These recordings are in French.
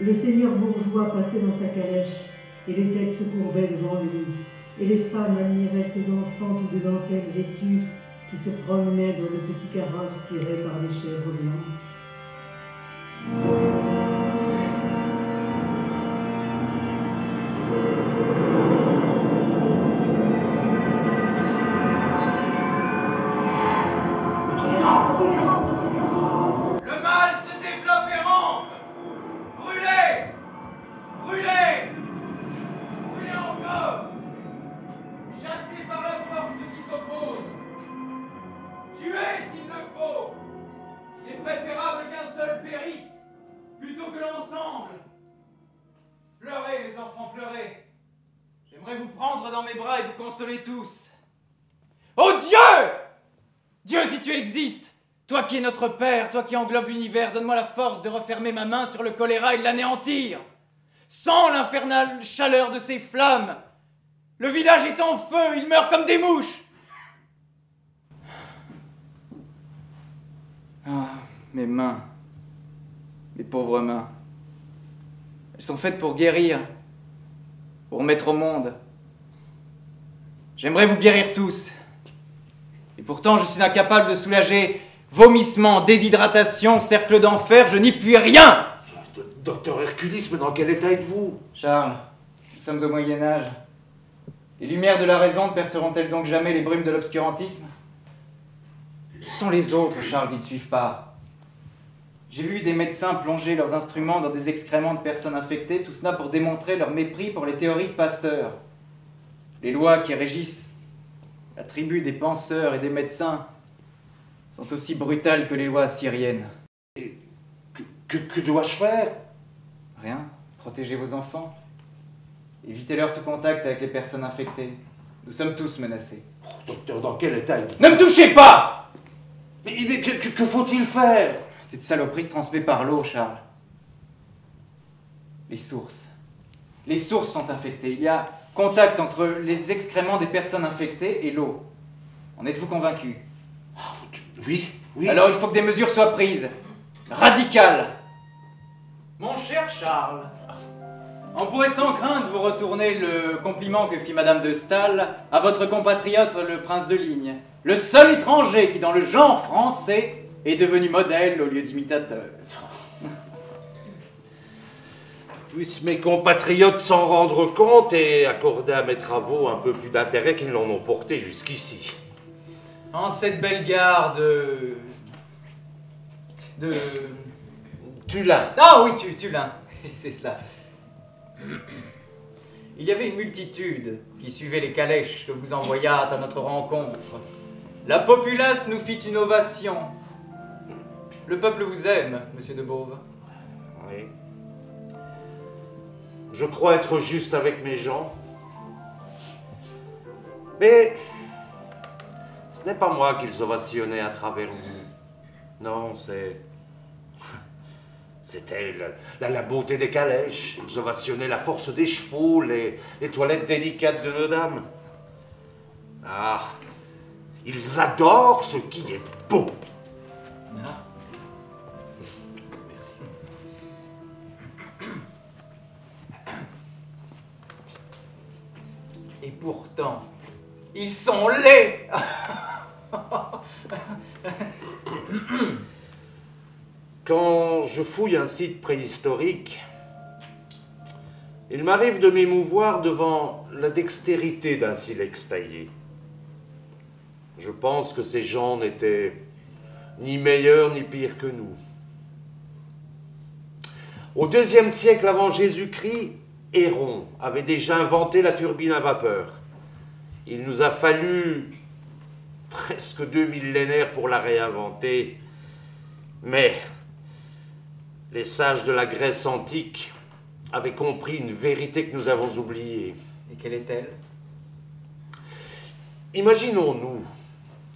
Le seigneur bourgeois passait dans sa calèche, et les têtes se courbaient devant lui, et les femmes admiraient ces enfants tout de dentelle vêtus qui se promenaient dans le petit carrosse tiré par des chèvres blanches. Le mal se développe et rampe. Brûlez! Brûlez! Brûlez encore! Chassez par la force ceux qui s'opposent. Tuez s'il le faut. Il est préférable qu'un seul périsse plutôt que l'ensemble. Pleurez, mes enfants, pleurez. J'aimerais vous prendre dans mes bras et vous consoler tous. Oh Dieu! Dieu, si tu existes, toi qui es notre Père, toi qui englobes l'univers, donne-moi la force de refermer ma main sur le choléra et de l'anéantir. Sans l'infernale chaleur de ces flammes, le village est en feu, il meurt comme des mouches. Ah, mes mains, mes pauvres mains, elles sont faites pour guérir, pour mettre au monde. J'aimerais vous guérir tous. Et pourtant, je suis incapable de soulager vomissements, déshydratation, cercle d'enfer, je n'y puis rien. Docteur Hercules, mais dans quel état êtes-vous? Charles, nous sommes au Moyen-Âge. Les lumières de la raison ne perceront-elles donc jamais les brumes de l'obscurantisme? Ce sont les autres, Charles, qui ne suivent pas. J'ai vu des médecins plonger leurs instruments dans des excréments de personnes infectées, tout cela pour démontrer leur mépris pour les théories de Pasteur. Les lois qui régissent la tribu des penseurs et des médecins sont aussi brutales que les lois assyriennes. Et que dois-je faire? Rien. Protégez vos enfants. Évitez-leur tout contact avec les personnes infectées. Nous sommes tous menacés. Oh, docteur, dans quel état êtes-vous? Ne me touchez pas! Mais que faut-il faire? Cette saloperie se transmet par l'eau, Charles. Les sources. Les sources sont infectées. Il y a contact entre les excréments des personnes infectées et l'eau. En êtes-vous convaincu? Oui, oui. Alors il faut que des mesures soient prises. Radicales. Mon cher Charles, on pourrait sans crainte vous retourner le compliment que fit Madame de Staël à votre compatriote le prince de Ligne, le seul étranger qui dans le genre français est devenu modèle au lieu d'imitateur. Puissent mes compatriotes s'en rendre compte et accorder à mes travaux un peu plus d'intérêt qu'ils n'en ont porté jusqu'ici. En cette belle gare de Tulin. Ah oui, Tulin, c'est cela. Il y avait une multitude qui suivait les calèches que vous envoyâtes à notre rencontre. La populace nous fit une ovation. Le peuple vous aime, monsieur de Beauve. Oui. Je crois être juste avec mes gens. Mais ce n'est pas moi qu'ils ovationnaient à travers vous. Non, c'était la beauté des calèches. Ils ovationnaient la force des chevaux, les toilettes délicates de nos dames. Ah, ils adorent ce qui est beau. Ah. Merci. Et pourtant, ils sont laids. Quand je fouille un site préhistorique, il m'arrive de m'émouvoir devant la dextérité d'un silex taillé. Je pense que ces gens n'étaient ni meilleurs ni pires que nous. Au IIe siècle avant Jésus-Christ, Héron avait déjà inventé la turbine à vapeur. Il nous a fallu presque 2 millénaires pour la réinventer, mais les sages de la Grèce antique avaient compris une vérité que nous avons oubliée. Et quelle est-elle? Imaginons-nous,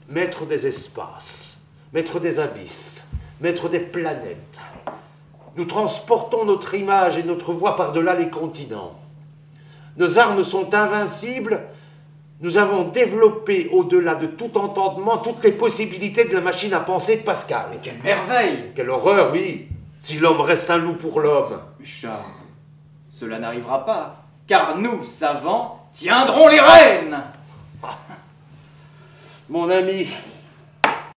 maître des espaces, maître des abysses, maître des planètes. Nous transportons notre image et notre voix par-delà les continents. Nos armes sont invincibles. Nous avons développé, au-delà de tout entendement, toutes les possibilités de la machine à penser de Pascal. Mais quelle merveille! Quelle horreur, oui. Si l'homme reste un loup pour l'homme. Charles, cela n'arrivera pas, car nous, savants, tiendrons les rênes. Mon ami,